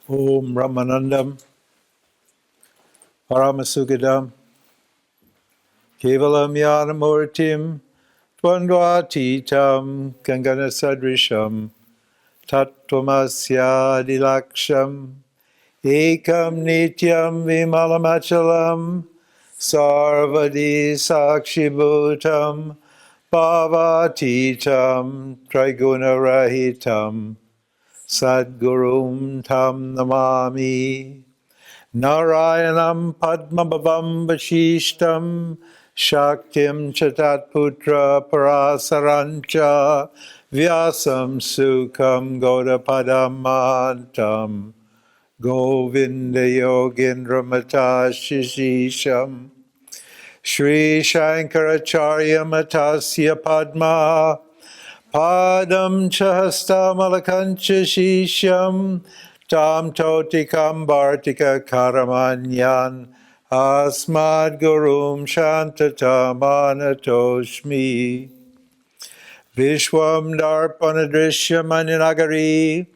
Om Brahmanandam Paramasukadam Kevalam Yanamurtim Tvandvatitam Gangana Sadrisham Tattvamasya Ekam Nityam Vimalamachalam Sarvadi Sakshibhutam Bhavatitam Triguna Rahitam Sadgurum Tam Namami Narayanam Padmabhavam Vashishtam Shaktim Chatatputra Parasarancha Vyasam Sukham Gaudapadamantam Govinda Yogindra Matashishisham Shri Shankaracharya Matasya Padma Padam Chahastamalakancha Shisham Tam Totikam Bhartika Karamanyan Asmad Gurum Shantatamana Vishwam Darpanadrishyam Aninagari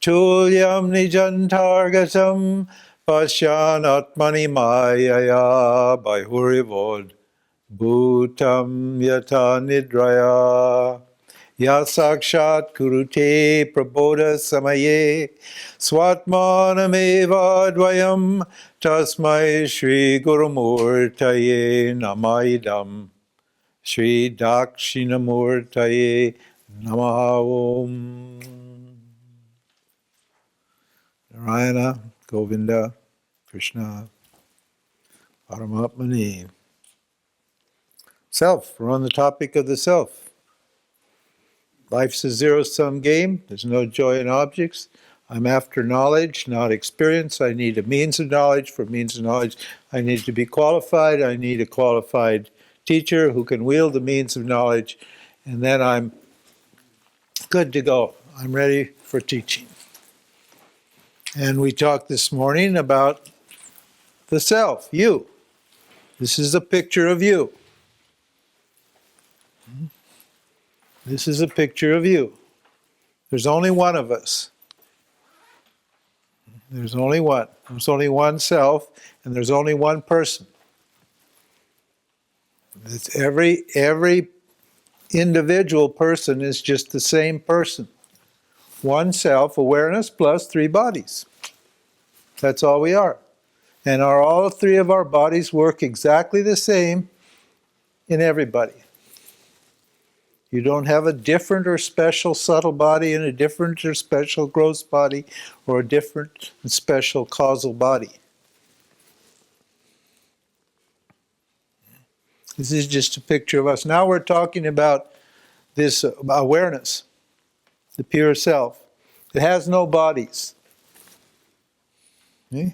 Tulyam Nijantargatam Pashyan Atmani Mayaya Bhurivod Bhutam Yata Nidraya Yasakshat Kurute Prabodha Samaye Swatmanameva Dvayam Tasmai Shri Gurumurtaye Namaidam Shri Dakshinamurtaye Namaha Om. Narayana, Govinda, Krishna, Paramatmani. Self, we're on the topic of the self. Life's a zero-sum game. There's no joy in objects. I'm after knowledge, not experience. I need a means of knowledge. For means of knowledge, I need to be qualified. I need a qualified teacher who can wield the means of knowledge. And then I'm good to go. I'm ready for teaching. And we talked this morning about the self, you. This is a picture of you. This is a picture of you. There's only one of us. There's only one. There's only one self, and there's only one person. It's every individual person is just the same person. One self, awareness, plus three bodies. That's all we are. And all three of our bodies work exactly the same in everybody. You don't have a different or special subtle body and a different or special gross body or a different and special causal body. This is just a picture of us. Now we're talking about this awareness, the pure self. It has no bodies. Okay?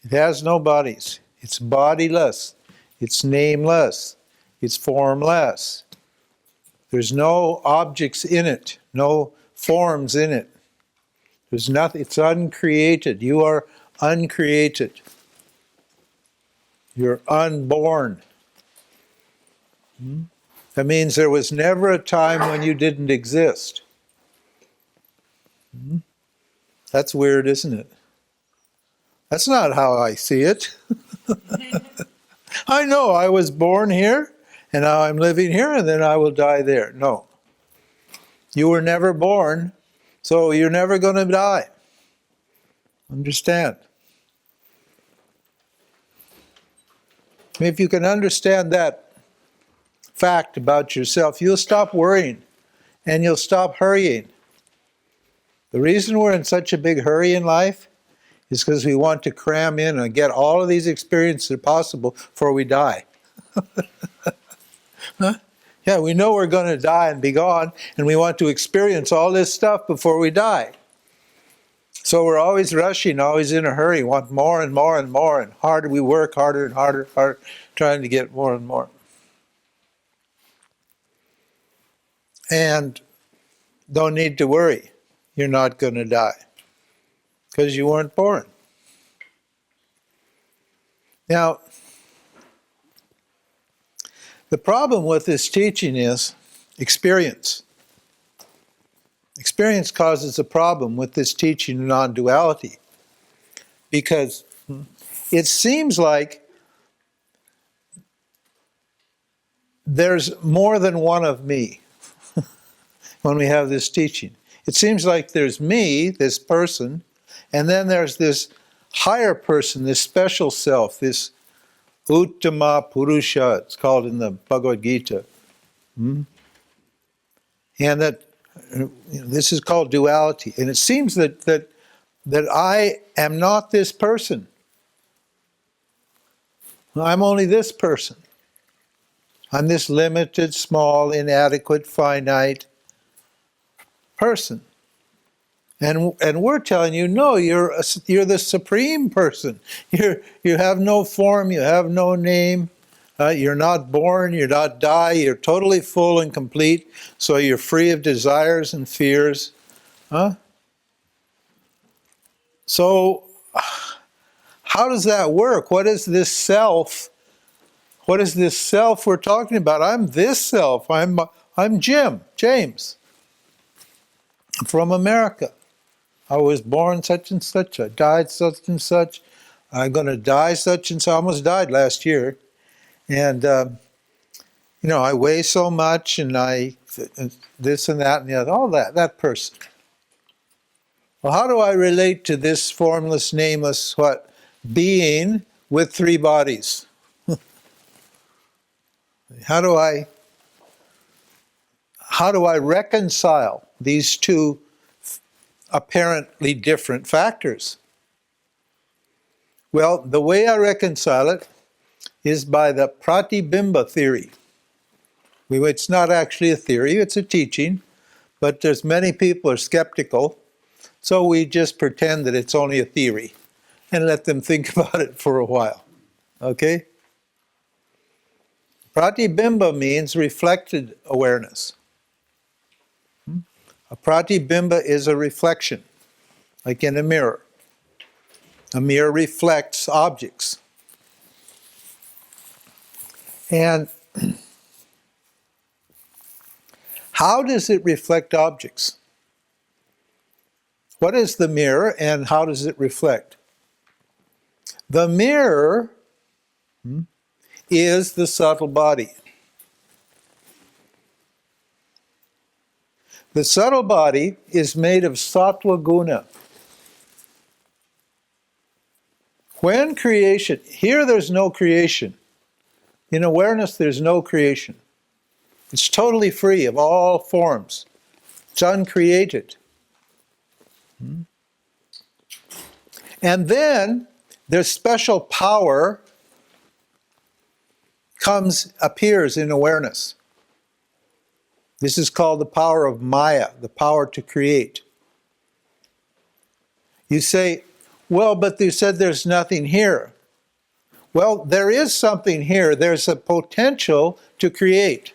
It has no bodies. It's bodiless. It's nameless. It's formless. There's no objects in it, no forms in it. There's nothing. It's uncreated. You are uncreated. You're unborn. That means there was never a time when you didn't exist. That's weird, isn't it? That's not how I see it. I know I was born here, and now I'm living here, and then I will die there. No. You were never born, so you're never going to die. Understand? If you can understand that fact about yourself, you'll stop worrying, and you'll stop hurrying. The reason we're in such a big hurry in life is because we want to cram in and get all of these experiences possible before we die. Huh? Yeah, we know we're going to die and be gone, and we want to experience all this stuff before we die. So we're always rushing, always in a hurry, want more and more and more, and harder we work, harder and harder, trying to get more and more. And don't need to worry. You're not going to die because you weren't born. Now, the problem with this teaching is experience. Experience causes a problem with this teaching of non-duality. because it seems like there's more than one of me when we have this teaching. It seems like there's me, this person, and then there's this higher person, this special self, this Uttama Purusha, it's called in the Bhagavad Gita. And that this is called duality. And it seems that I am not this person. I'm only this person. I'm this limited, small, inadequate, finite person. And we're telling you, no, you're the supreme person. You have no form, you have no name. You're not born, you're not die, you're totally full and complete, so you're free of desires and fears. So, how does that work? What is this self? What is this self we're talking about? I'm this self. I'm James. I'm from America. I was born such and such. I died such and such. I'm going to die such and such. I almost died last year. And, I weigh so much, and I this and that and the other, all that person. Well, how do I relate to this formless, nameless, being with three bodies? How do I reconcile these two apparently different factors? Well, the way I reconcile it is by the Prati Bimba theory. It's not actually a theory, it's a teaching, but there's many people are skeptical, so we just pretend that it's only a theory and let them think about it for a while. Okay? Prati Bimba means reflected awareness. A Prati Bimba is a reflection, like in a mirror. A mirror reflects objects. And how does it reflect objects? What is the mirror and how does it reflect? The mirror is the subtle body. The subtle body is made of Sattva Guna. When creation, here there's no creation. In awareness, there's no creation. It's totally free of all forms. It's uncreated. And then there's special power appears in awareness. This is called the power of Maya, the power to create. You say, well, but you said there's nothing here. Well, there is something here. There's a potential to create.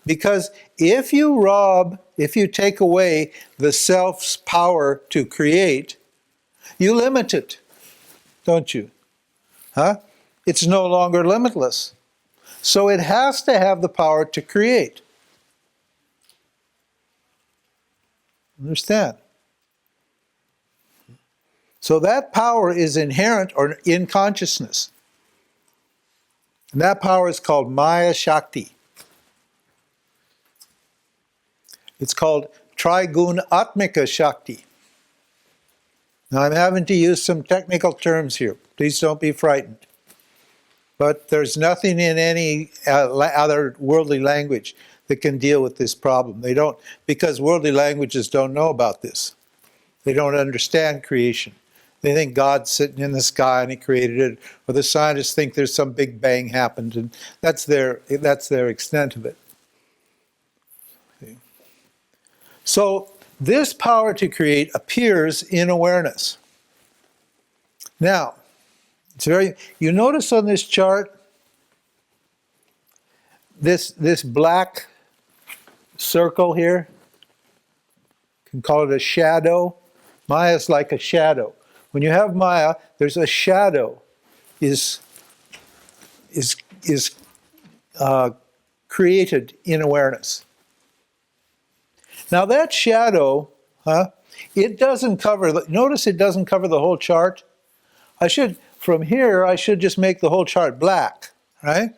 Because if you take away the self's power to create, you limit it, don't you? It's no longer limitless. So it has to have the power to create. Understand? So that power is inherent or in consciousness. And that power is called Maya Shakti. It's called Trigunatmika Shakti. Now I'm having to use some technical terms here. Please don't be frightened. But there's nothing in any other worldly language that can deal with this problem. They don't, because worldly languages don't know about this. They don't understand creation. They think God's sitting in the sky and He created it, or the scientists think there's some big bang happened, and that's their extent of it. So this power to create appears in awareness. Now, you notice on this chart, this black circle here, you can call it a shadow. Maya is like a shadow. When you have Maya, there's a shadow is created in awareness. Now that shadow It doesn't cover, notice it doesn't cover the whole chart. From here, I should just make the whole chart black, right?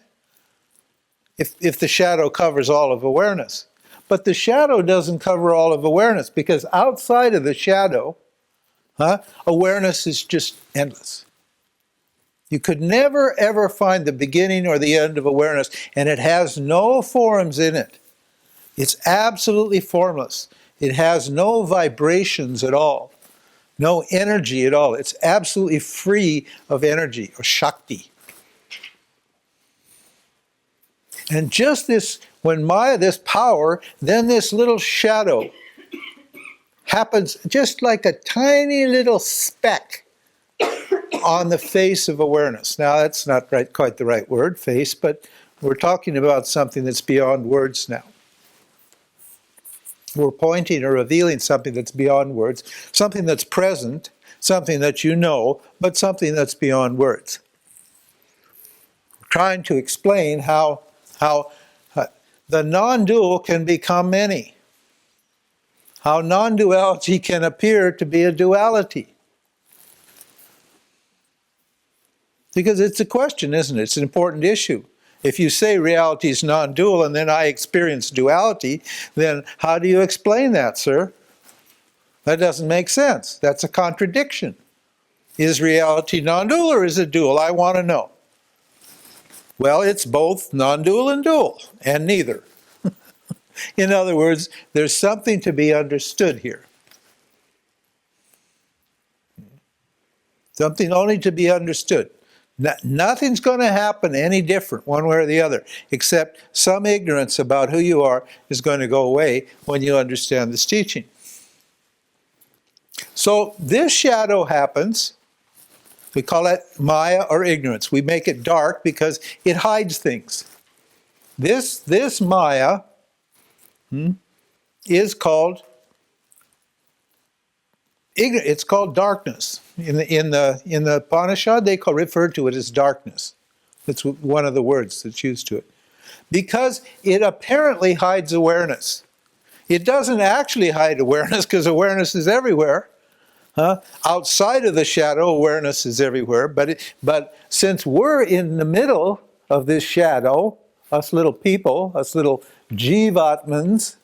If the shadow covers all of awareness. But the shadow doesn't cover all of awareness, because outside of the shadow, awareness is just endless. You could never ever find the beginning or the end of awareness, and it has no forms in it. It's absolutely formless. It has no vibrations at all, no energy at all. It's absolutely free of energy or Shakti. And just this, when Maya, this power, then this little shadow happens just like a tiny little speck on the face of awareness. Now, that's not quite the right word, face, but we're talking about something that's beyond words now. We're pointing or revealing something that's beyond words, something that's present, something that you know, but something that's beyond words. We're trying to explain how the non-dual can become many, how non-duality can appear to be a duality. Because it's a question, isn't it? It's an important issue. If you say reality is non-dual and then I experience duality, then how do you explain that, sir? That doesn't make sense. That's a contradiction. Is reality non-dual or is it dual? I want to know. Well, it's both non-dual and dual, and neither. In other words, there's something to be understood here. Something only to be understood. Nothing's going to happen any different one way or the other, except some ignorance about who you are is going to go away when you understand this teaching. So this shadow happens. We call it Maya or ignorance. We make it dark because it hides things. This Maya is called ignorance. It's called darkness. In the Upanishad, they refer to it as darkness. That's one of the words that's used to it. Because it apparently hides awareness. It doesn't actually hide awareness because awareness is everywhere. Outside of the shadow, awareness is everywhere. But since we're in the middle of this shadow, us little people, us little Jivatmans,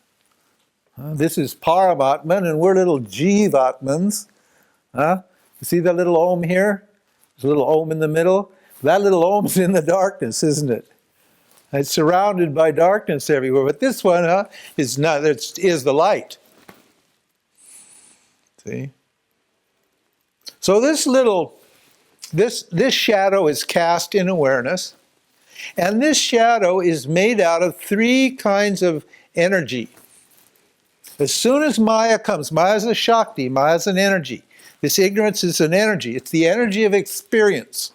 this is Paramatman and we're little Jivatmans. You see that little Om here? There's a little Om in the middle. That little Om's in the darkness, isn't it? It's surrounded by darkness everywhere. But this one is not. Is the light. See? So this shadow is cast in awareness, and this shadow is made out of three kinds of energy. As soon as Maya comes, Maya is a Shakti, Maya is an energy. This ignorance is an energy. It's the energy of experience.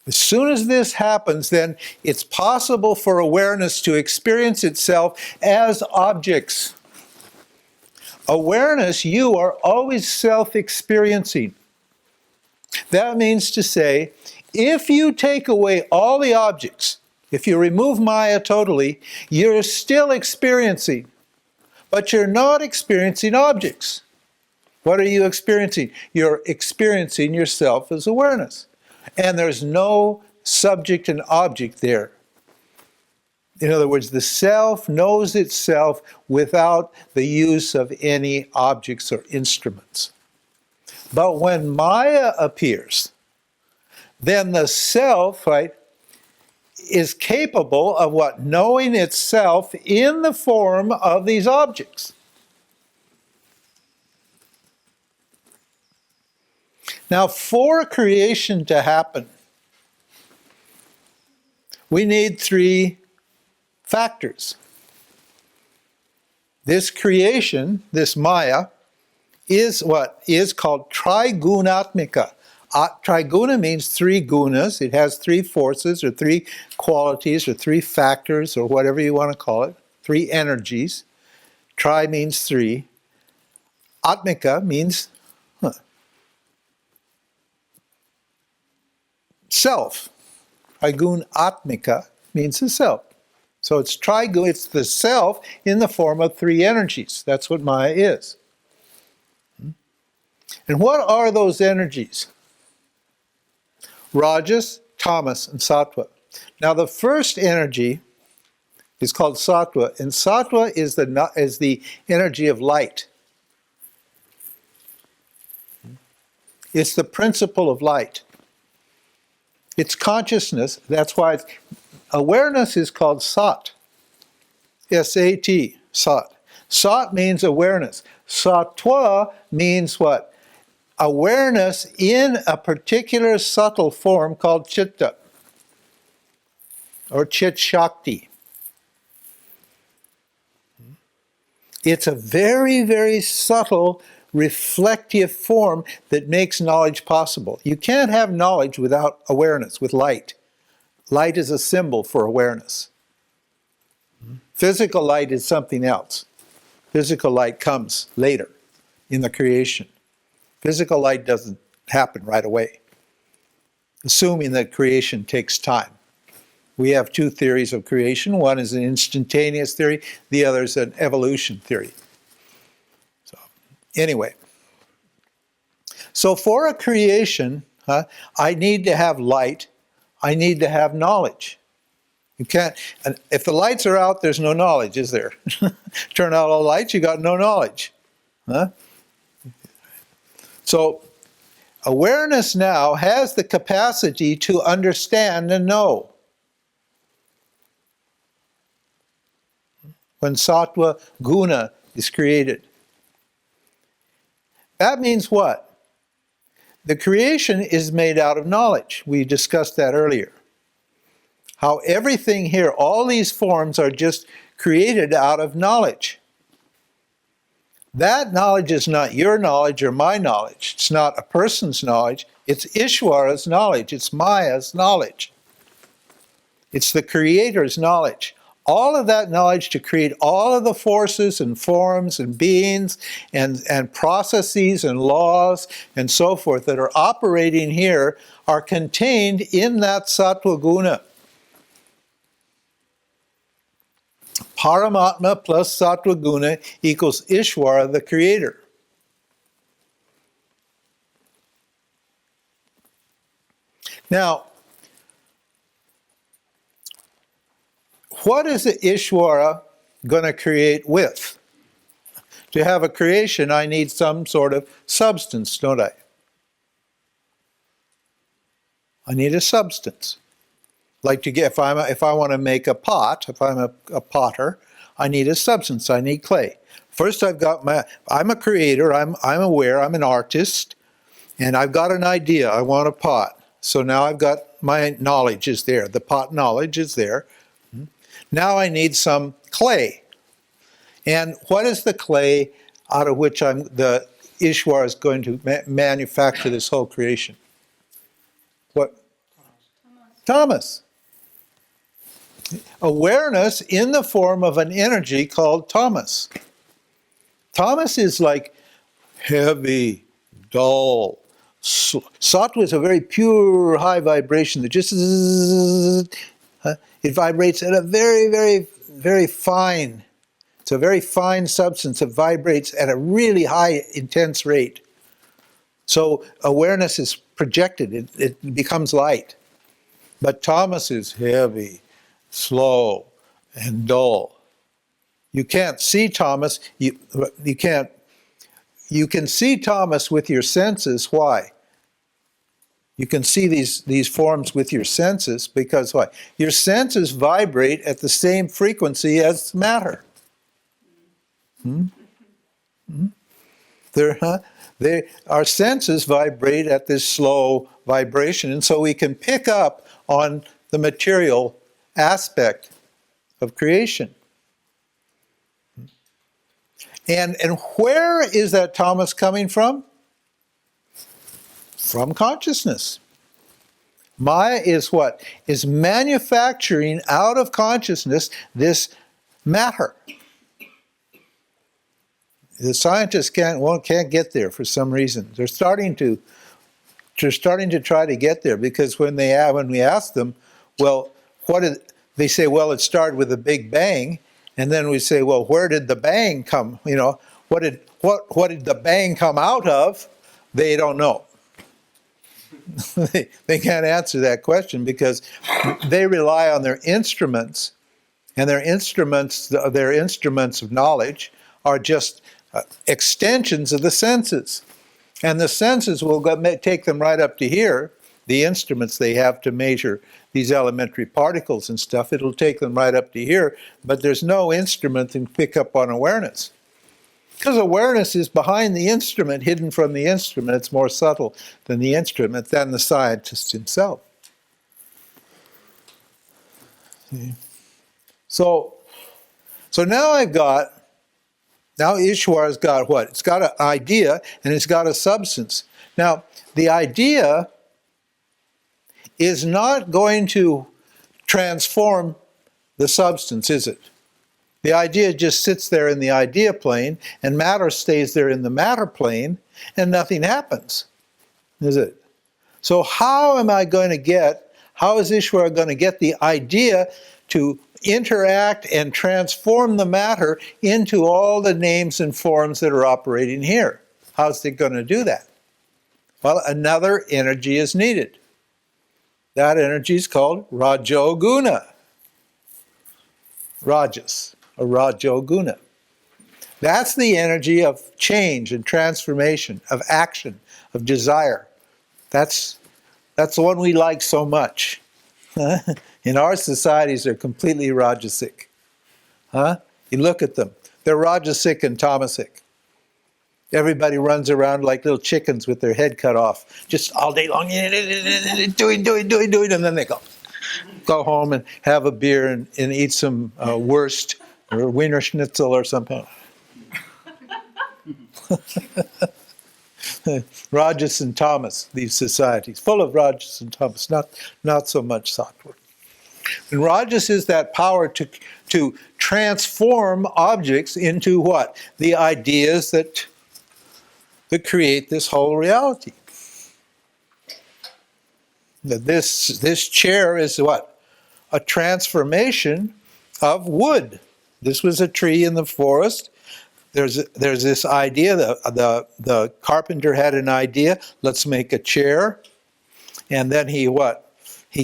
As soon as this happens, then it's possible for awareness to experience itself as objects. Awareness, you are always self-experiencing. That means to say, if you take away all the objects, if you remove Maya totally, you're still experiencing, but you're not experiencing objects. What are you experiencing? You're experiencing yourself as awareness. And there's no subject and object there. In other words, the self knows itself without the use of any objects or instruments. But when Maya appears, then the self, right, is capable of what? Knowing itself in the form of these objects. Now, for creation to happen, we need three factors. This creation, this Maya, is what is called trigunatmika. Triguna means three gunas. It has three forces or three qualities or three factors or whatever you want to call it, three energies. Tri means three. Atmika means self. Trigun Atmika means the self. So it's it's the self in the form of three energies. That's what Maya is. And what are those energies? Rajas, Tamas, and Sattva. Now the first energy is called Sattva, and Sattva is the energy of light. It's the principle of light. It's consciousness. That's why awareness is called Sat. S-A-T, Sat. Sat means awareness. Sattva means what? Awareness in a particular subtle form called Chitta or Chit Shakti. It's a very, very subtle, reflective form that makes knowledge possible. You can't have knowledge without awareness, with light. Light is a symbol for awareness. Physical light is something else. Physical light comes later in the creation. Physical light doesn't happen right away, assuming that creation takes time. We have two theories of creation. One is an instantaneous theory, the other is an evolution theory. So, anyway. So for a creation, I need to have light, I need to have knowledge. You can't, and if the lights are out, there's no knowledge, is there? Turn out all the lights, you got no knowledge. So awareness now has the capacity to understand and know. When Sattva Guna is created. That means what? The creation is made out of knowledge. We discussed that earlier. How everything here, all these forms are just created out of knowledge. That knowledge is not your knowledge or my knowledge. It's not a person's knowledge. It's Ishvara's knowledge. It's Maya's knowledge. It's the Creator's knowledge. All of that knowledge to create all of the forces and forms and beings and processes and laws and so forth that are operating here are contained in that Sattva Guna. Paramatma plus Sattva Guna equals Ishvara, the Creator. Now, what is the Ishvara going to create with? To have a creation, I need some sort of substance, don't I? I need a substance. Like to get, if I want to make a pot, if I'm a potter, I need a substance. I need clay. First, I'm a creator. I'm aware. I'm an artist, and I've got an idea. I want a pot. So now I've got my knowledge is there. The pot knowledge is there. Now I need some clay. And what is the clay out of which the Ishvara is going to manufacture this whole creation? What? Tamas. Awareness in the form of an energy called Tamas. Tamas is like heavy, dull. Sattva is a very pure, high vibration that just it vibrates at a very, very, very fine. It's a very fine substance that vibrates at a really high, intense rate. So awareness is projected. It becomes light. But Tamas is heavy, slow, and dull. You can't see Tamas. You can see Tamas with your senses. Why? You can see these forms with your senses because why? Your senses vibrate at the same frequency as matter. Our senses vibrate at this slow vibration, and so we can pick up on the material aspect of creation. And where is that Tamas coming from? From consciousness. Maya is what? Is manufacturing out of consciousness this matter. The scientists can't get there for some reason. They're starting to try to get there because when we ask them, well, they say, well, it started with a big bang. And then we say, well, where did the bang come? You know, what did the bang come out of? They don't know. They can't answer that question because they rely on their instruments, and their instruments of knowledge are just extensions of the senses. And the senses will take them right up to here, the instruments they have to measure these elementary particles and stuff. It'll take them right up to here, but there's no instrument that can pick up on awareness. Because awareness is behind the instrument, hidden from the instrument. It's more subtle than the instrument, than the scientist himself. See? So now Ishwar's got what? It's got an idea and it's got a substance. Now, the idea is not going to transform the substance, is it? The idea just sits there in the idea plane, and matter stays there in the matter plane, and nothing happens, is it? So how is Ishwara going to get the idea to interact and transform the matter into all the names and forms that are operating here? How's it going to do that? Well, another energy is needed. That energy is called Rajo-Guna. Rajas, or Rajo-Guna. That's the energy of change and transformation, of action, of desire. That's the one we like so much. In our societies, they're completely rajasic. You look at them. They're rajasic and tamasic. Everybody runs around like little chickens with their head cut off, just all day long, doing, and then they go home and have a beer and eat some wurst or Wiener Schnitzel or something. Rajas and Tamas, these societies, full of Rajas and Tamas, not so much Sattva. And Rajas is that power to transform objects into what? The ideas that create this whole reality. This chair is what? A transformation of wood. This was a tree in the forest. There's this idea, the carpenter had an idea, let's make a chair. And then he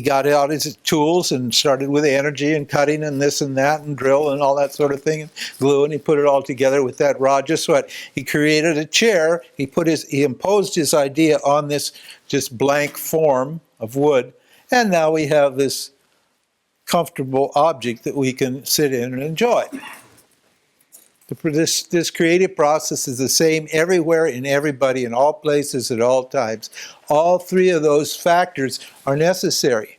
got out his tools and started with energy and cutting and this and that and drill and all that sort of thing and glue, and he put it all together with that Rajas. He created a chair. He imposed his idea on this just blank form of wood, and now we have this comfortable object that we can sit in and enjoy. This creative process is the same everywhere, in everybody, in all places, at all times. All three of those factors are necessary.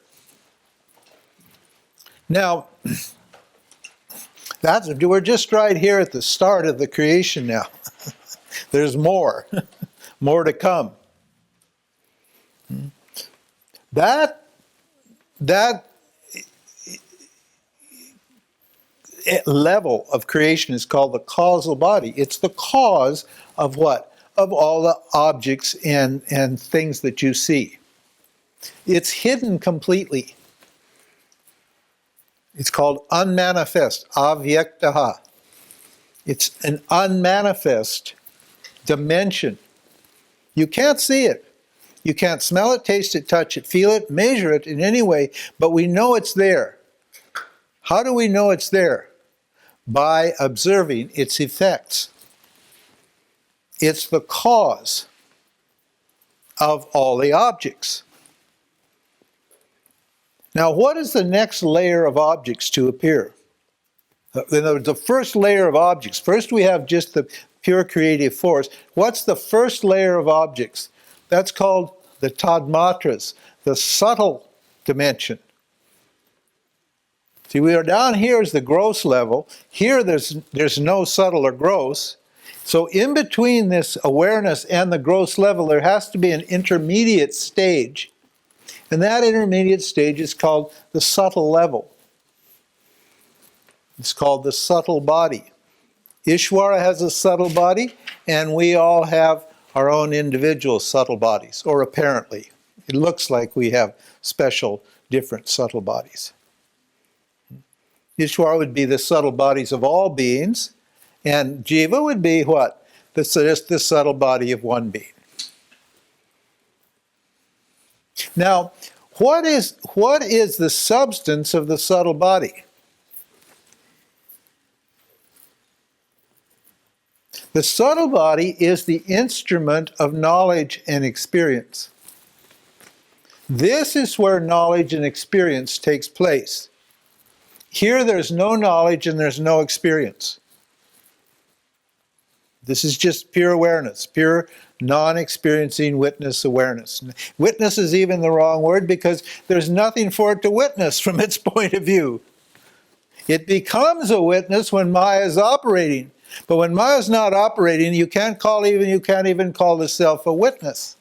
Now, we're just right here at the start of the creation now. There's more to come. That level of creation is called the causal body. It's the cause of what? Of all the objects and things that you see. It's hidden completely. It's called unmanifest, avyaktaha. It's an unmanifest dimension. You can't see it. You can't smell it, taste it, touch it, feel it, measure it in any way, but we know it's there. How do we know it's there? By observing its effects. It's the cause of all the objects. Now, what is the next layer of objects to appear? The first layer of objects. First we have just the pure creative force. What's the first layer of objects? That's called the tadmatras, the subtle dimension. See, we are down here as the gross level. Here there's no subtle or gross. So in between this awareness and the gross level, there has to be an intermediate stage. And that intermediate stage is called the subtle level. It's called the subtle body. Ishwara has a subtle body, and we all have our own individual subtle bodies, or apparently. It looks like we have special, different subtle bodies. Ishvara would be the subtle bodies of all beings, and Jiva would be what? Just the subtle body of one being. Now, what is the substance of the subtle body? The subtle body is the instrument of knowledge and experience. This is where knowledge and experience takes place. Here there's no knowledge and there's no experience. This is just pure awareness, pure non-experiencing witness awareness. Witness is even the wrong word because there's nothing for it to witness from its point of view. It becomes a witness when Maya is operating. But when Maya is not operating, you can't even call the self a witness.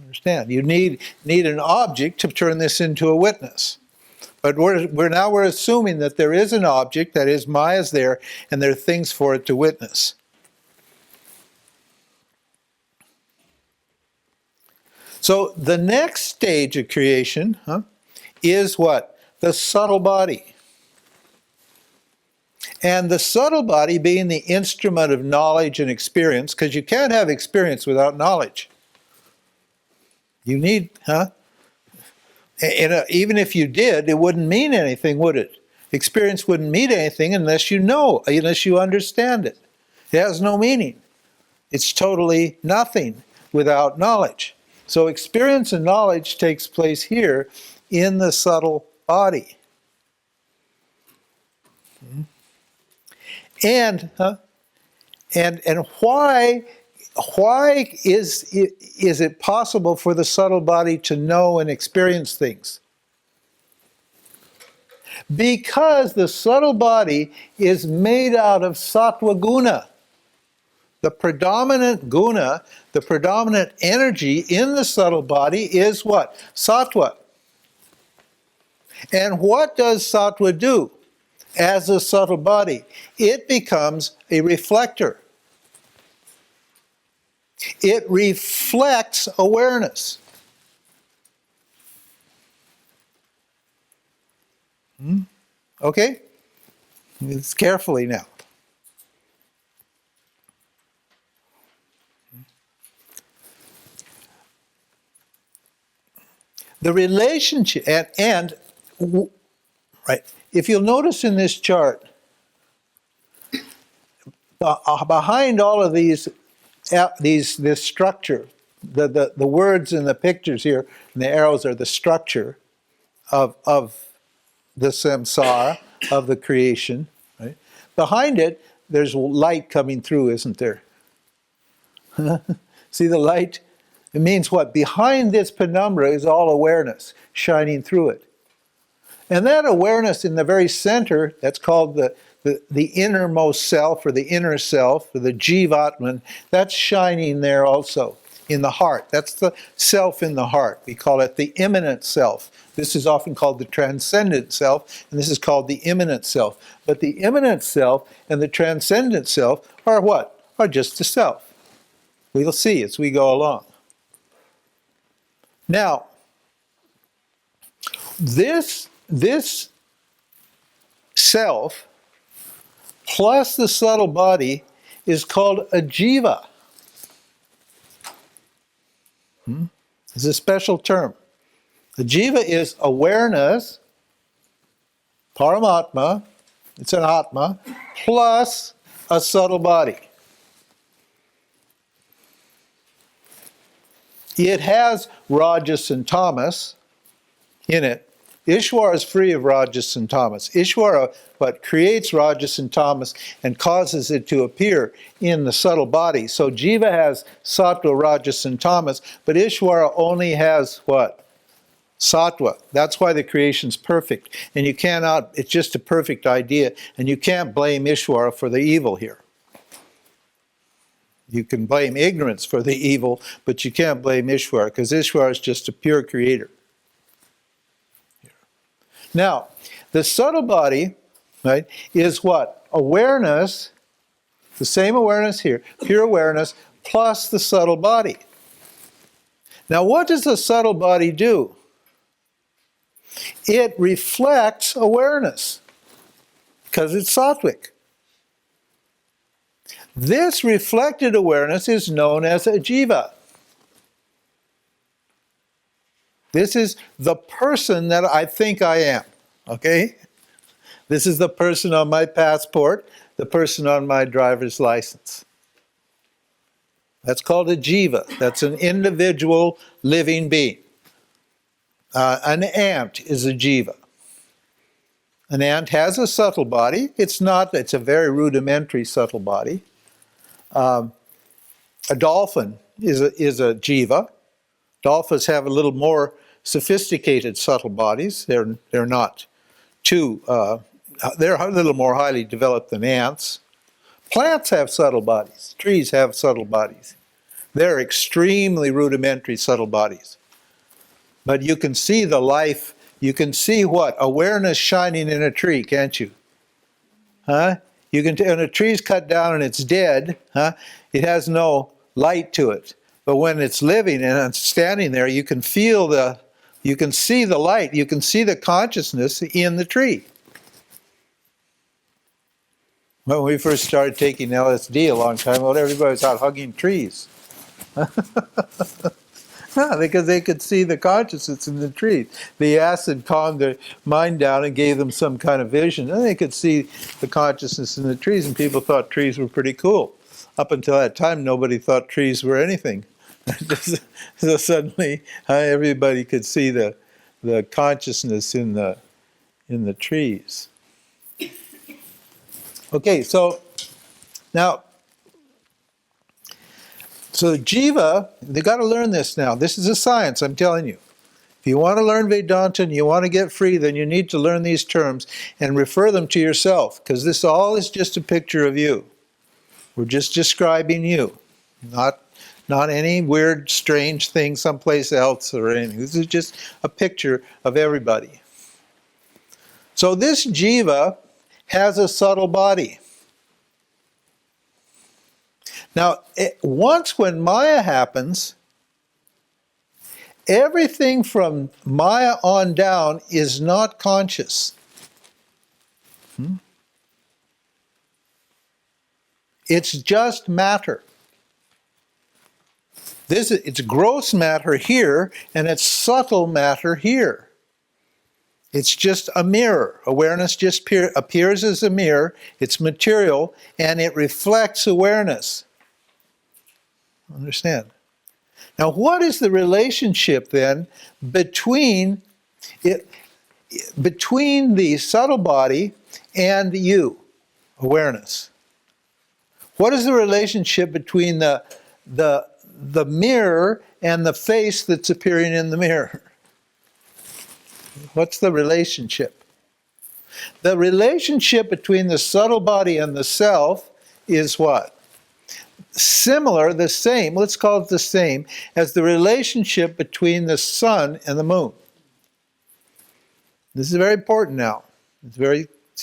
Understand? You need an object to turn this into a witness. But we're assuming that there is an object, that is, Maya's there, and there are things for it to witness. So the next stage of creation is what? The subtle body. And the subtle body being the instrument of knowledge and experience, because you can't have experience without knowledge. You need, even if you did, it wouldn't mean anything, would it? Experience wouldn't mean anything unless you know, unless you understand it. It has no meaning. It's totally nothing without knowledge. So experience and knowledge takes place here in the subtle body. And why is it possible for the subtle body to know and experience things? Because the subtle body is made out of Sattva Guna. The predominant guna, the predominant energy in the subtle body is what? Sattva. And what does Sattva do as a subtle body? It becomes a reflector. It reflects awareness. Okay? It's carefully now. The relationship, right, if you'll notice in this chart, behind all of this structure, the words and the pictures here, and the arrows are the structure of the samsara, of the creation. Right? Behind it, there's light coming through, isn't there? See the light? It means what? Behind this penumbra is all awareness shining through it. And that awareness in the very center, that's called the innermost self, or the inner self, or the Jivatman, that's shining there also in the heart. That's the self in the heart. We call it the imminent self. This is often called the transcendent self, and this is called the imminent self. But the imminent self and the transcendent self are what? Are just the self. We'll see as we go along. Now, this self plus the subtle body is called a jiva. It's a special term. The jiva is awareness, paramatma, it's an atma, plus a subtle body. It has Rajas and Tamas in it. Ishvara is free of Rajas and Tamas. Ishvara, what creates Rajas and Tamas and causes it to appear in the subtle body. So Jiva has Sattva, Rajas, and Tamas, but Ishvara only has what? Sattva. That's why the creation's perfect. And you cannot, it's just a perfect idea, and you can't blame Ishvara for the evil here. You can blame ignorance for the evil, but you can't blame Ishvara, because Ishvara is just a pure creator. Now, the subtle body, right, is what? Awareness, the same awareness here, pure awareness, plus the subtle body. Now, what does the subtle body do? It reflects awareness because it's sattvic. This reflected awareness is known as a jiva. This is the person that I think I am, okay? This is the person on my passport, the person on my driver's license. That's called a jiva. That's an individual living being. An ant is a jiva. An ant has a subtle body. It's a very rudimentary subtle body. A dolphin is a jiva. Dolphins have a little more sophisticated subtle bodies. They're not too, they're a little more highly developed than ants. Plants have subtle bodies. Trees have subtle bodies. They're extremely rudimentary subtle bodies. But you can see the life, you can see what? Awareness shining in a tree, can't you? Huh? You can, when a tree's cut down and it's dead, huh? It has no light to it. But when it's living and it's standing there, you can feel you can see the light, you can see the consciousness in the tree. When we first started taking LSD a long time ago, everybody was out hugging trees. Because they could see the consciousness in the trees. The acid calmed their mind down and gave them some kind of vision. And they could see the consciousness in the trees, and people thought trees were pretty cool. Up until that time, nobody thought trees were anything. So suddenly, everybody could see the consciousness in the trees. Okay, so now, so Jiva, they got to learn this now. This is a science, I'm telling you. If you want to learn Vedanta and you want to get free, then you need to learn these terms and refer them to yourself, because this all is just a picture of you. We're just describing you, not any weird, strange thing someplace else or anything. This is just a picture of everybody. So this Jiva has a subtle body. Now, once when Maya happens, everything from Maya on down is not conscious. It's just matter. It's gross matter here, and it's subtle matter here. It's just a mirror. Awareness just appears as a mirror. It's material, and it reflects awareness. Understand? Now, what is the relationship then between the subtle body and you, awareness? What is the relationship between the mirror and the face that's appearing in the mirror? What's the relationship? The relationship between the subtle body and the self is what? Similar, the same, let's call it the same, as the relationship between the sun and the moon. This is very important now.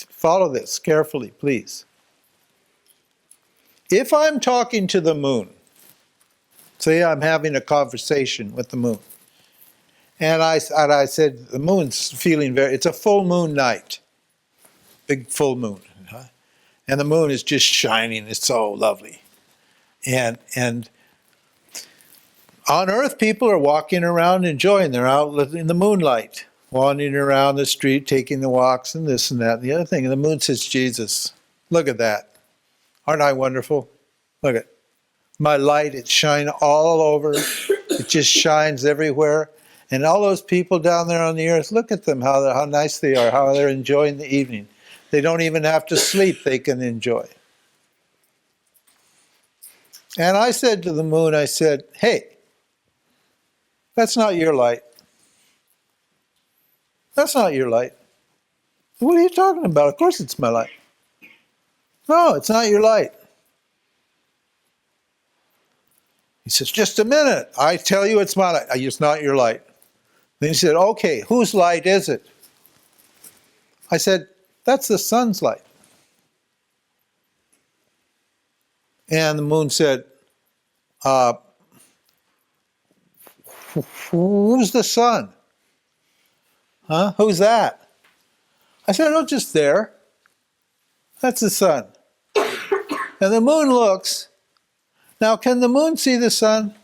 Follow this carefully, please. If I'm talking to the moon, say I'm having a conversation with the moon, and I said, the moon's feeling it's a full moon night, big full moon, and the moon is just shining, it's so lovely. And on Earth, people are walking around enjoying. They're out in the moonlight, wandering around the street, taking the walks and this and that and the other thing. And the moon says, Jesus, look at that. Aren't I wonderful? Look at my light. It's shining all over. It just shines everywhere. And all those people down there on the earth, look at them, how nice they are, how they're enjoying the evening. They don't even have to sleep. They can enjoy. And I said to the moon, I said, hey, that's not your light. That's not your light. What are you talking about? Of course it's my light. No, it's not your light. He says, just a minute. I tell you it's my light. It's not your light. Then he said, okay, whose light is it? I said, that's the sun's light. And the moon said, who's the sun? Huh? Who's that? I said, oh, just there. That's the sun. And the moon looks. Now, can the moon see the sun?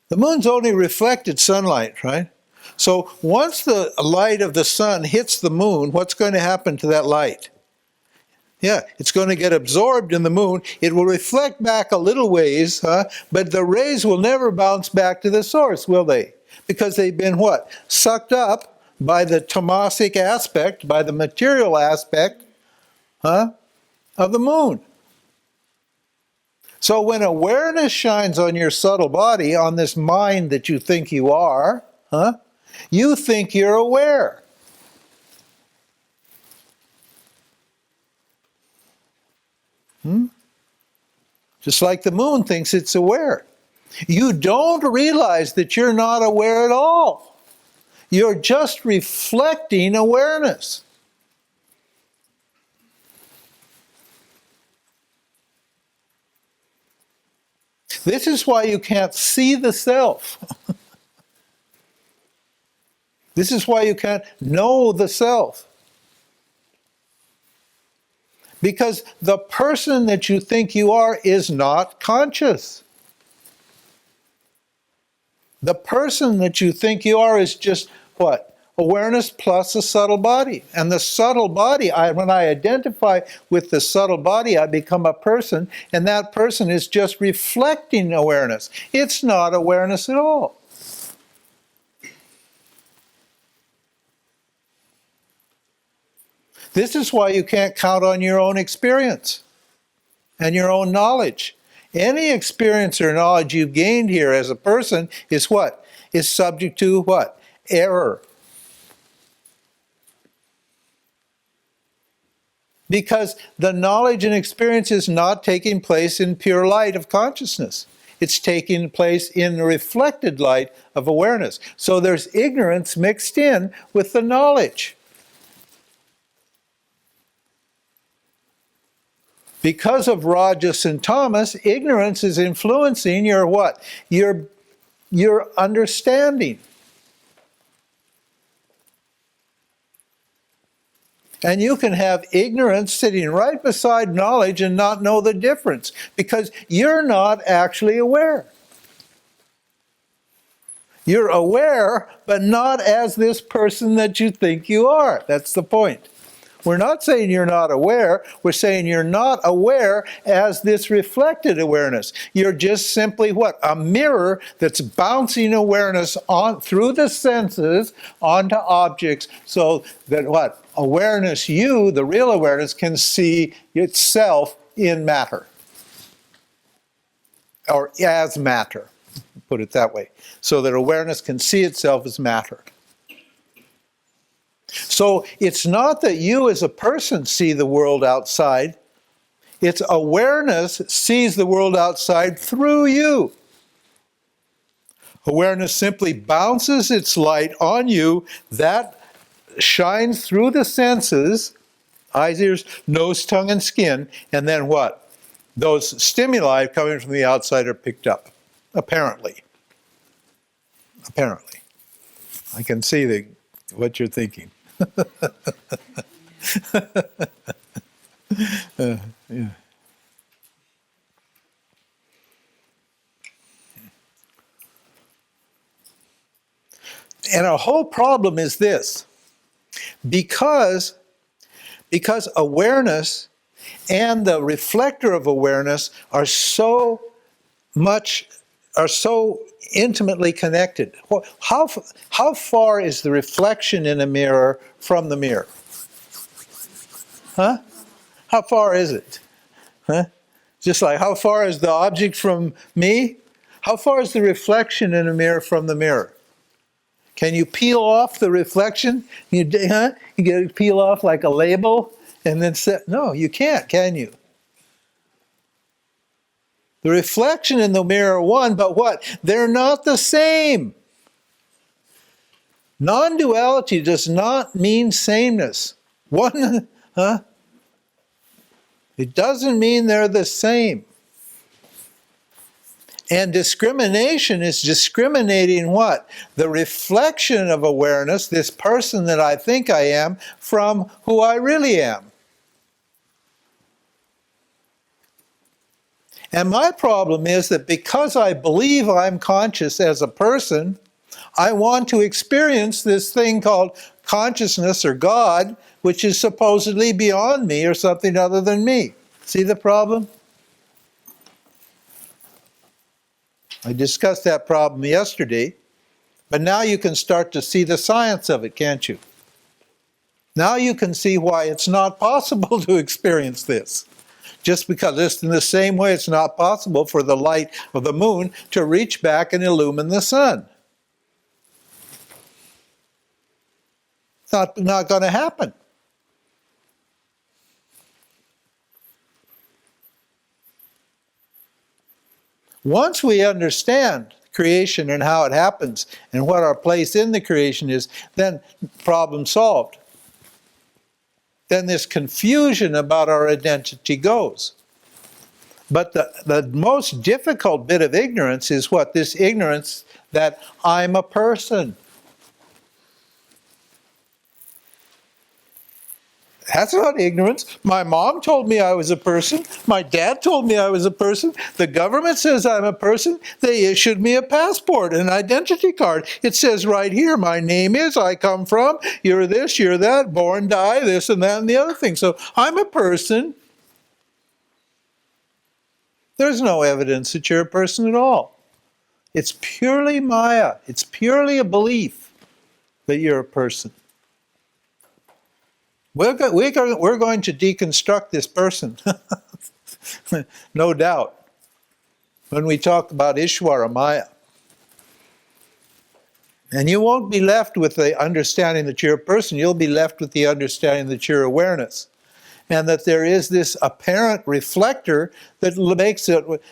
The moon's only reflected sunlight, right? So once the light of the sun hits the moon, what's going to happen to that light? Yeah, it's going to get absorbed in the moon. It will reflect back a little ways, but the rays will never bounce back to the source, will they? Because they've been what? Sucked up by the tamasic aspect, by the material aspect of the moon. So when awareness shines on your subtle body, on this mind that you think you are, you think you're aware. Just like the moon thinks it's aware. You don't realize that you're not aware at all. You're just reflecting awareness. This is why you can't see the self. This is why you can't know the self. Because the person that you think you are is not conscious. The person that you think you are is just what? Awareness plus a subtle body. And the subtle body, when I identify with the subtle body, I become a person, and that person is just reflecting awareness. It's not awareness at all. This is why you can't count on your own experience and your own knowledge. Any experience or knowledge you've gained here as a person is what? Is subject to what? Error. Because the knowledge and experience is not taking place in pure light of consciousness. It's taking place in the reflected light of awareness. So there's ignorance mixed in with the knowledge. Because of Rajas and Tamas, ignorance is influencing your what? Your understanding. And you can have ignorance sitting right beside knowledge and not know the difference because you're not actually aware. You're aware, but not as this person that you think you are. That's the point. We're not saying you're not aware. We're saying you're not aware as this reflected awareness. You're just simply what? A mirror that's bouncing awareness on through the senses onto objects so that what? Awareness, you, the real awareness, can see itself in matter. Or as matter, put it that way. So that awareness can see itself as matter. So it's not that you as a person see the world outside. It's awareness sees the world outside through you. Awareness simply bounces its light on you that shines through the senses, eyes, ears, nose, tongue, and skin, and then what? Those stimuli coming from the outside are picked up, apparently. Apparently. I can see what you're thinking. Yeah. And our whole problem is this. Because awareness and the reflector of awareness are so intimately connected. How far is the reflection in a mirror from the mirror? Huh? How far is it? Huh? Just like how far is the object from me? How far is the reflection in a mirror from the mirror? Can you peel off the reflection? You get to peel off like a label and then set? No, you can't, can you? The reflection in the mirror are one, but what? They're not the same. Non-duality does not mean sameness. One, It doesn't mean they're the same. And discrimination is discriminating what? The reflection of awareness, this person that I think I am, from who I really am. And my problem is that because I believe I'm conscious as a person, I want to experience this thing called consciousness or God, which is supposedly beyond me or something other than me. See the problem? I discussed that problem yesterday, but now you can start to see the science of it, can't you? Now you can see why it's not possible to experience this. Just because it's in the same way it's not possible for the light of the moon to reach back and illumine the sun. It's not going to happen. Once we understand creation and how it happens and what our place in the creation is, then problem solved. Then this confusion about our identity goes. But the most difficult bit of ignorance is what? This ignorance that I'm a person. That's not ignorance. My mom told me I was a person. My dad told me I was a person. The government says I'm a person. They issued me a passport, an identity card. It says right here, my name is, I come from, you're this, you're that, born, die, this and that and the other thing. So I'm a person. There's no evidence that you're a person at all. It's purely Maya. It's purely a belief that you're a person. We're going to deconstruct this person, no doubt, when we talk about Ishvara Maya. And you won't be left with the understanding that you're a person, you'll be left with the understanding that you're awareness. And that there is this apparent reflector that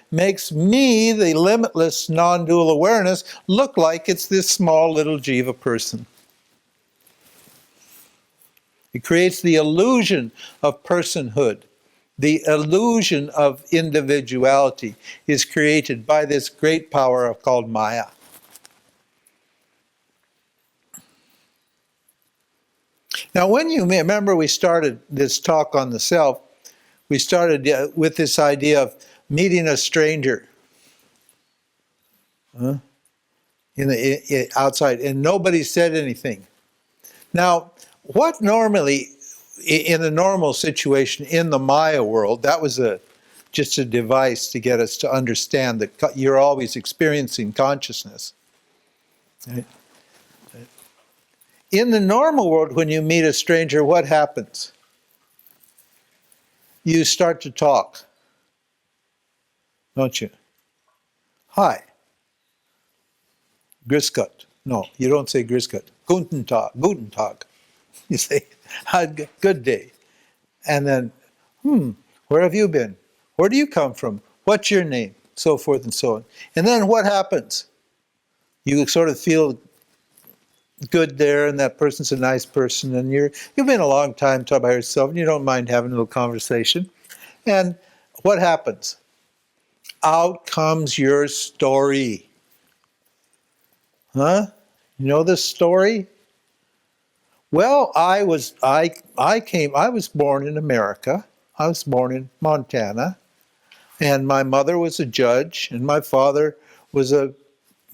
makes me, the limitless non-dual awareness, look like it's this small little Jiva person. It creates the illusion of personhood. The illusion of individuality is created by this great power called Maya. Now, when you remember we started this talk on the self, we started with this idea of meeting a stranger outside, and nobody said anything. Now, what normally, in a normal situation in the Maya world, that was just a device to get us to understand that you're always experiencing consciousness. Right? In the normal world, when you meet a stranger, what happens? You start to talk, don't you? Hi. Grüß Gott. No, you don't say Grüß Gott. Guten Tag. Guten Tag. You say, good day. And then, where have you been? Where do you come from? What's your name? So forth and so on. And then what happens? You sort of feel good there, and that person's a nice person, and you've been a long time talking by yourself, and you don't mind having a little conversation. And what happens? Out comes your story. Huh? You know this story? Well, I was born in America. I was born in Montana, and my mother was a judge, and my father was a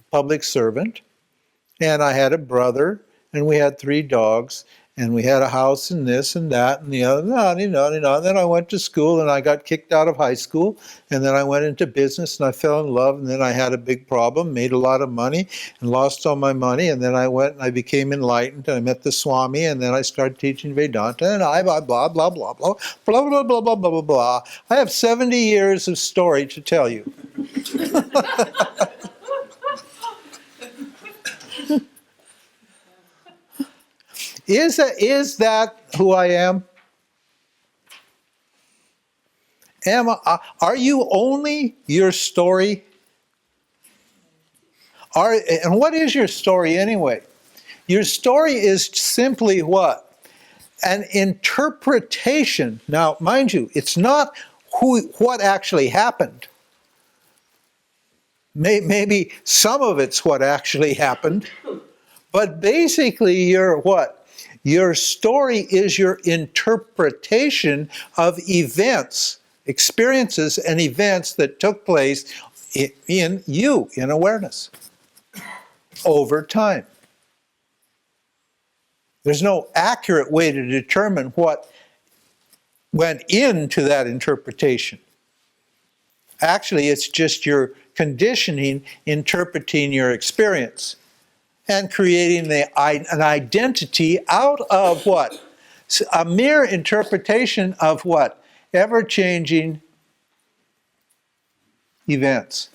public servant. And I had a brother, and we had 3 dogs, and we had a house and this and that and the other, and then I went to school, and I got kicked out of high school, and then I went into business, and I fell in love, and then I had a big problem, made a lot of money, and lost all my money, and then I went and I became enlightened, and I met the Swami, and then I started teaching Vedanta, and blah, blah, blah, blah, blah, blah, blah, blah, blah, blah, blah, blah, blah. I have 70 years of story to tell you. Is that who I am? Are you only your story? And what is your story anyway? Your story is simply what? An interpretation. Now, mind you, it's not what actually happened. Maybe some of it's what actually happened, but basically you're what? Your story is your interpretation of events, experiences and events that took place in you, in awareness, over time. There's no accurate way to determine what went into that interpretation. Actually, it's just your conditioning, interpreting your experience, and creating an identity out of what? A mere interpretation of what? Ever-changing events.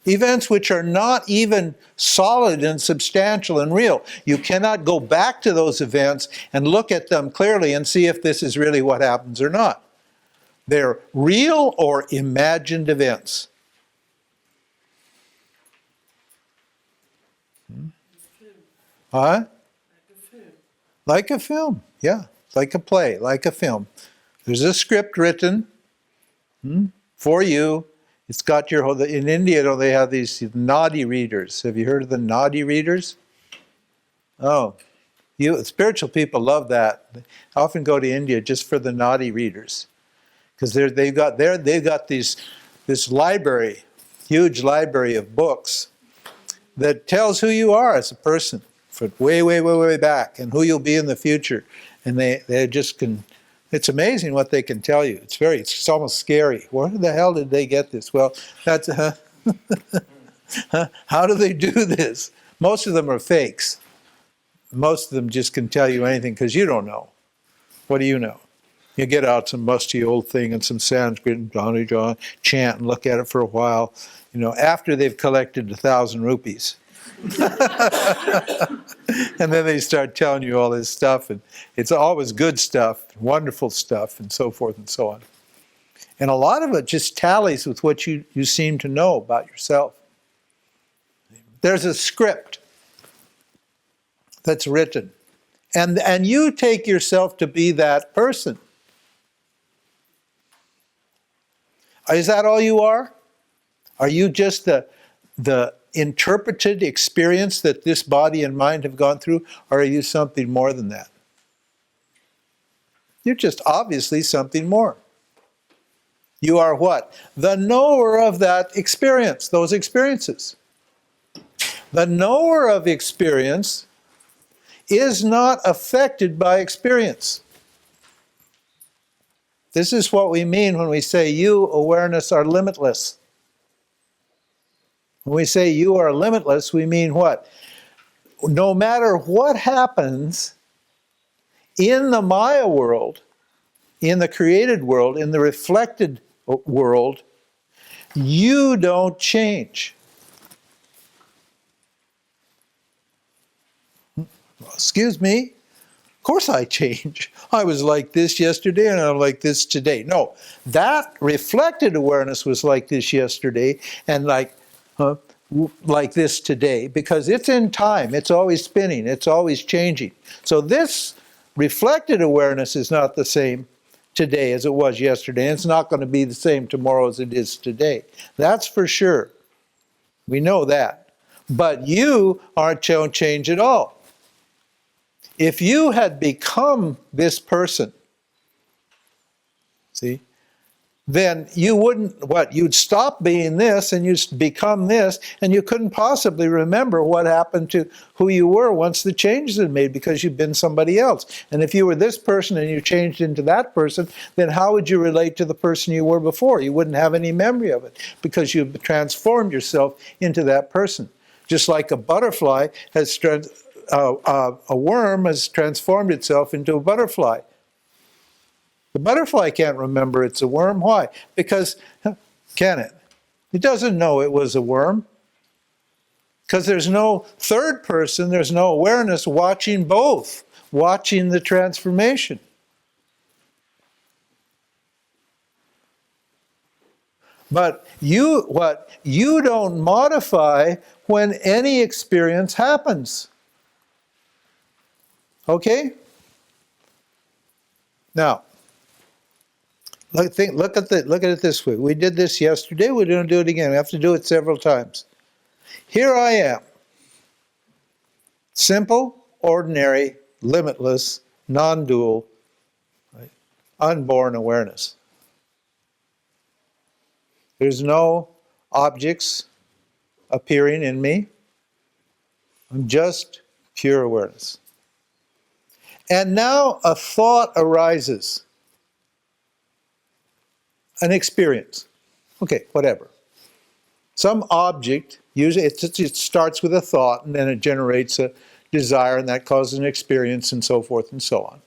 Events which are not even solid and substantial and real. You cannot go back to those events and look at them clearly and see if this is really what happens or not. They're real or imagined events. Huh? Like a film, yeah. Like a play, like a film. There's a script written for you. It's got your, in India, they have these nadi readers. Have you heard of the nadi readers? Oh, spiritual people love that. They often go to India just for the nadi readers. Because they've got this library, huge library of books that tells who you are as a person for way back and who you'll be in the future. And they just can, it's amazing what they can tell you. It's almost scary. Where the hell did they get this? Well, that's, how do they do this? Most of them are fakes. Most of them just can tell you anything because you don't know. What do you know? You get out some musty old thing and some Sanskrit and Johnny John, chant and look at it for a while, after they've collected 1,000 rupees. And then they start telling you all this stuff, and it's always good stuff, wonderful stuff, and so forth and so on. And a lot of it just tallies with what you seem to know about yourself. There's a script that's written, and you take yourself to be that person. Is that all you are? Are you just the interpreted experience that this body and mind have gone through, or are you something more than that? You're just obviously something more. You are what? The knower of that experience, those experiences. The knower of experience is not affected by experience. This is what we mean when we say you, awareness, are limitless. When we say you are limitless, we mean what? No matter what happens in the Maya world, in the created world, in the reflected world, you don't change. Excuse me? Of course I change. I was like this yesterday and I'm like this today. No, that reflected awareness was like this yesterday and like this today because it's in time. It's always spinning. It's always changing. So this reflected awareness is not the same today as it was yesterday. And it's not going to be the same tomorrow as it is today. That's for sure. We know that. But you don't change at all. If you had become this person, see, then you wouldn't, you'd stop being this and you'd become this, and you couldn't possibly remember what happened to who you were once the changes had made because you've been somebody else. And if you were this person and you changed into that person, then how would you relate to the person you were before? You wouldn't have any memory of it because you've transformed yourself into that person. Just like a butterfly has a worm has transformed itself into a butterfly. The butterfly can't remember it's a worm. Why? Because, can it? It doesn't know it was a worm. Because there's no third person, there's no awareness watching both, watching the transformation. But you don't modify when any experience happens. Okay? Now, Look at it this way. We did this yesterday. We're going to do it again. We have to do it several times. Here I am. Simple, ordinary, limitless, non-dual, right? Unborn awareness. There's no objects appearing in me. I'm just pure awareness. And now a thought arises. An experience. Okay, whatever. Some object, usually it starts with a thought and then it generates a desire and that causes an experience and so forth and so on.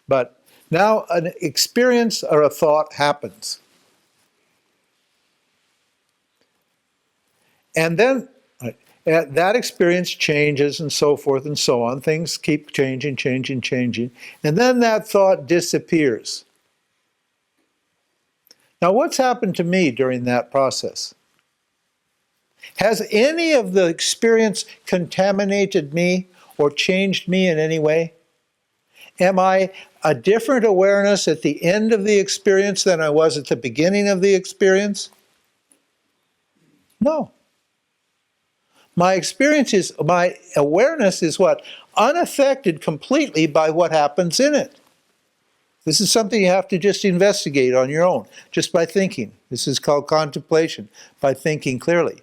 But now an experience or a thought happens. And then that experience changes and so forth and so on. Things keep changing. And then that thought disappears. Now, what's happened to me during that process? Has any of the experience contaminated me or changed me in any way? Am I a different awareness at the end of the experience than I was at the beginning of the experience? No. My awareness is what? Unaffected completely by what happens in it. This is something you have to just investigate on your own, just by thinking. This is called contemplation, by thinking clearly.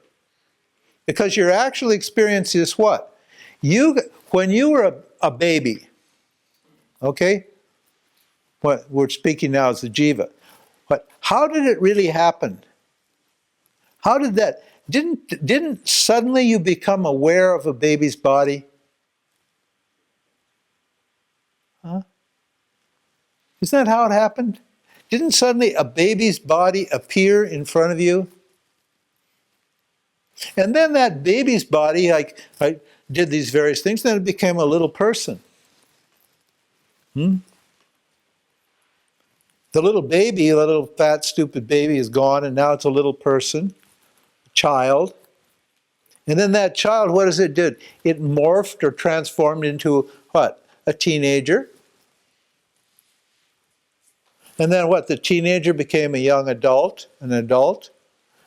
Because your actual experience is what? When you were a baby, okay? What we're speaking now is the Jiva. But how did it really happen? How did that? Didn't suddenly you become aware of a baby's body? Huh? Isn't that how it happened? Didn't suddenly a baby's body appear in front of you? And then that baby's body, I did these various things, then it became a little person. The little baby, the little fat, stupid baby is gone, and now it's a little person, a child. And then that child, what does it do? It morphed or transformed into what? A teenager. And then what? The teenager became a young adult, an adult.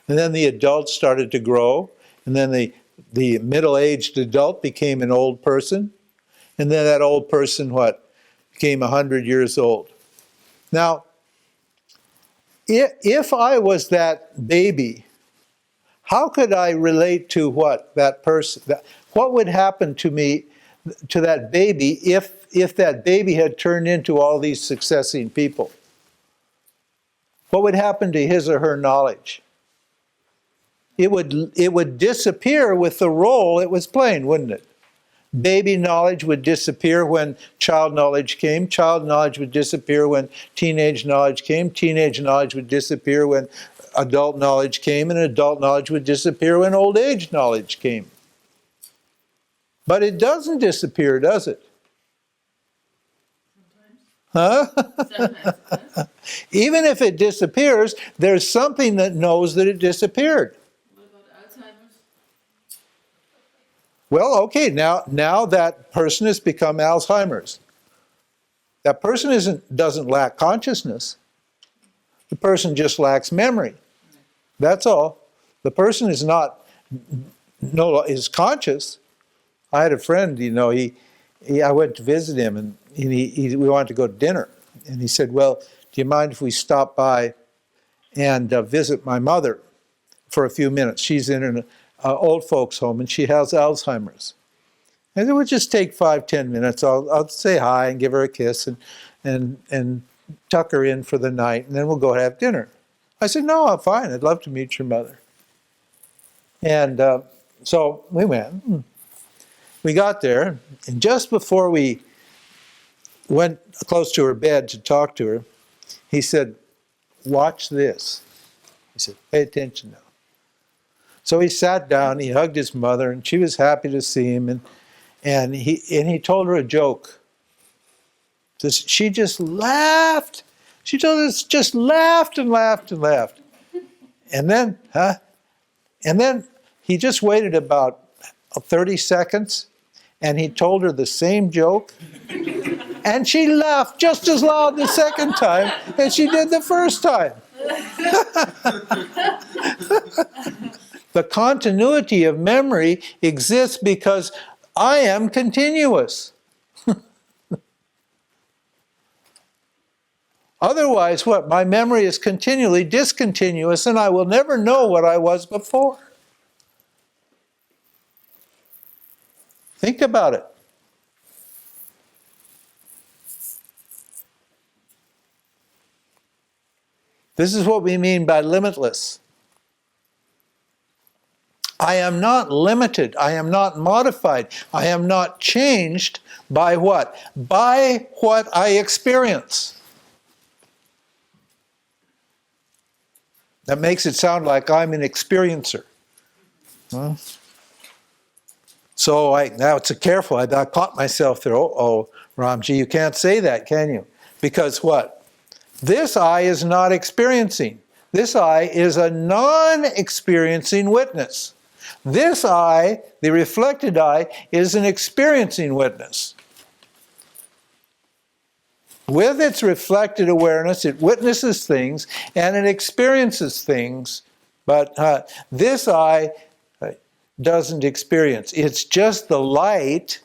And then the adult started to grow. And then the middle-aged adult became an old person. And then that old person, what? Became 100 years old. Now, if I was that baby, how could I relate to what? That person. What would happen to me, to that baby, if that baby had turned into all these succeeding people? What would happen to his or her knowledge? It would disappear with the role it was playing, wouldn't it? Baby knowledge would disappear when child knowledge came. Child knowledge would disappear when teenage knowledge came. Teenage knowledge would disappear when adult knowledge came. And adult knowledge would disappear when old age knowledge came. But it doesn't disappear, does it? Huh? Even if it disappears, there's something that knows that it disappeared. What about Alzheimer's? Well, okay, now that person has become Alzheimer's. That person doesn't lack consciousness. The person just lacks memory. That's all. The person is is conscious. I had a friend, I went to visit him, and we wanted to go to dinner. And he said, well, do you mind if we stop by and visit my mother for a few minutes? She's in an old folks home, and she has Alzheimer's. And it would just take 5-10 minutes. I'll say hi and give her a kiss and tuck her in for the night, and then we'll go have dinner. I said, no, I'm fine. I'd love to meet your mother. And so we went. We got there, and just before we went close to her bed to talk to her, he said, watch this. He said, pay attention now. So he sat down, he hugged his mother, and she was happy to see him, and he told her a joke. She just laughed. She told us just laughed and laughed and laughed. And then he just waited about 30 seconds, and he told her the same joke, And she laughed just as loud the second time as she did the first time. The continuity of memory exists because I am continuous. Otherwise, what? My memory is continually discontinuous and I will never know what I was before. Think about it. This is what we mean by limitless. I am not limited. I am not modified. I am not changed by what? By what I experience. That makes it sound like I'm an experiencer. Huh? So now it's careful. I caught myself there. Oh, Ramji, you can't say that, can you? Because what? This I is not experiencing. This I is a non-experiencing witness. This I, the reflected I, is an experiencing witness. With its reflected awareness, it witnesses things and it experiences things, but this I doesn't experience. It's just the light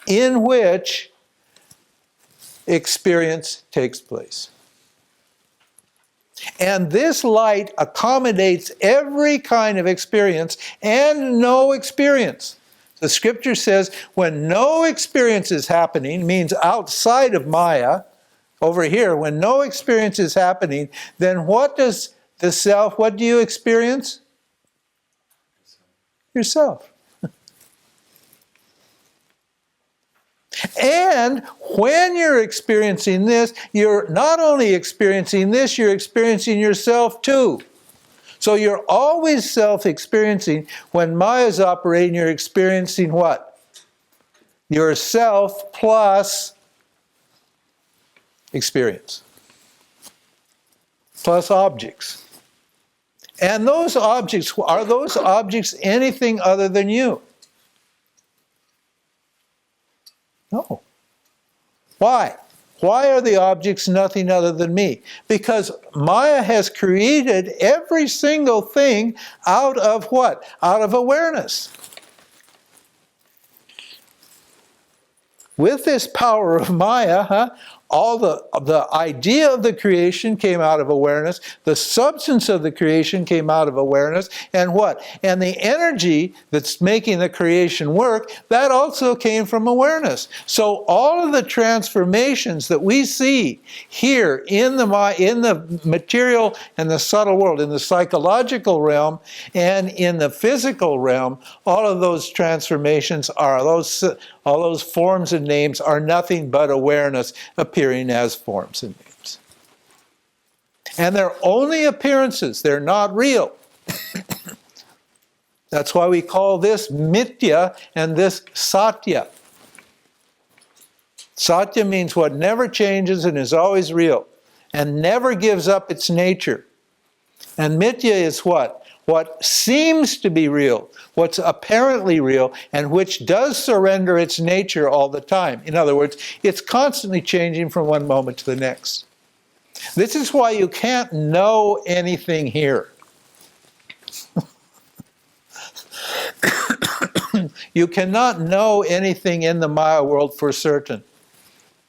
in which experience takes place. And this light accommodates every kind of experience and no experience. The scripture says when no experience is happening, means outside of Maya, over here, when no experience is happening, then what does the self, what do you experience? Yourself. And when you're experiencing this, you're not only experiencing this, you're experiencing yourself too. So you're always self-experiencing. When Maya's operating, you're experiencing what? Yourself plus experience. Plus objects. And those objects, are those objects anything other than you? No. Why? Why are the objects nothing other than me? Because Maya has created every single thing out of what? Out of awareness. With this power of Maya, all the idea of the creation came out of awareness. The substance of the creation came out of awareness. And what? And the energy that's making the creation work, that also came from awareness. So all of the transformations that we see here in the material and the subtle world, in the psychological realm and in the physical realm, all of those transformations are, all those forms and names are nothing but awareness appearing as forms and names. And they're only appearances, they're not real. That's why we call this Mithya and this Satya. Satya means what never changes and is always real, and never gives up its nature. And Mithya is what? What seems to be real, what's apparently real, and which does surrender its nature all the time. In other words, it's constantly changing from one moment to the next. This is why you can't know anything here. You cannot know anything in the Maya world for certain,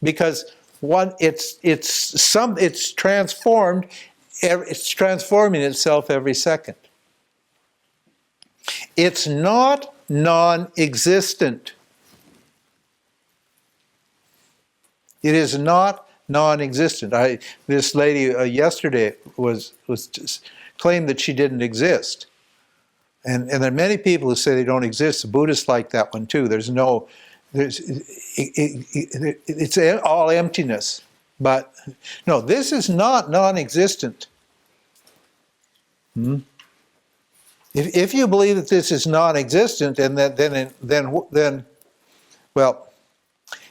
because it's transformed. It's transforming itself every second. It's not non-existent. It is not non-existent. This lady yesterday was just claimed that she didn't exist, and there are many people who say they don't exist. The Buddhists like that one too. It's all emptiness. But no, this is not non-existent. If you believe that this is non-existent, and then, well,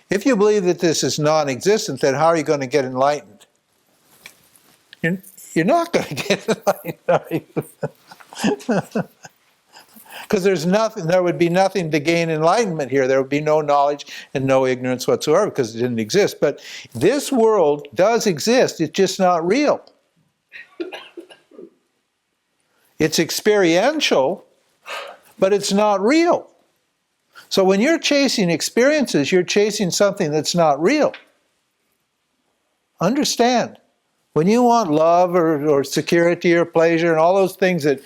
if you believe that this is non-existent, then how are you going to get enlightened? You're not going to get enlightened, are you? Because there would be nothing to gain enlightenment here. There would be no knowledge and no ignorance whatsoever because it didn't exist. But this world does exist. It's just not real. It's experiential, but it's not real. So when you're chasing experiences, you're chasing something that's not real. Understand. When you want love or security or pleasure and all those things that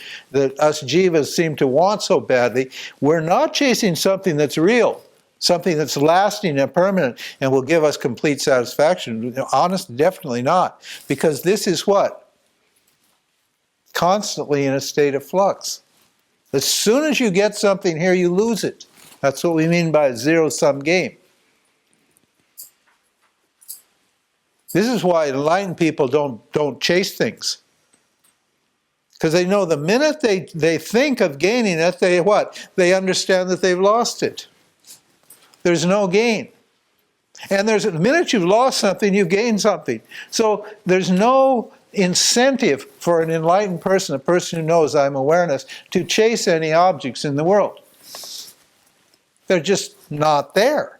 us jivas seem to want so badly, we're not chasing something that's real, something that's lasting and permanent and will give us complete satisfaction. Honest, definitely not. Because this is what? Constantly in a state of flux. As soon as you get something here, you lose it. That's what we mean by a zero-sum game. This is why enlightened people don't chase things. Because they know the minute they think of gaining it, they what? They understand that they've lost it. There's no gain. And the minute you've lost something, you've gained something. So there's no incentive for an enlightened person, a person who knows I'm awareness, to chase any objects in the world. They're just not there.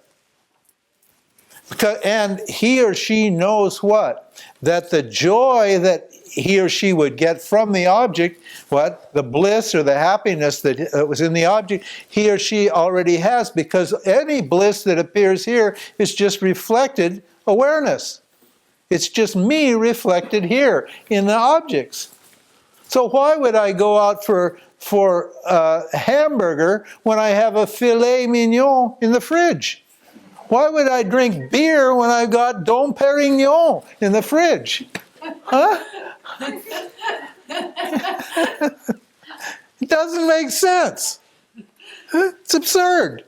And he or she knows what? That the joy that he or she would get from the object, what? The bliss or the happiness that was in the object, he or she already has, because any bliss that appears here is just reflected awareness. It's just me reflected here in the objects. So why would I go out for a hamburger when I have a filet mignon in the fridge? Why would I drink beer when I've got Dom Perignon in the fridge? Huh? It doesn't make sense. It's absurd.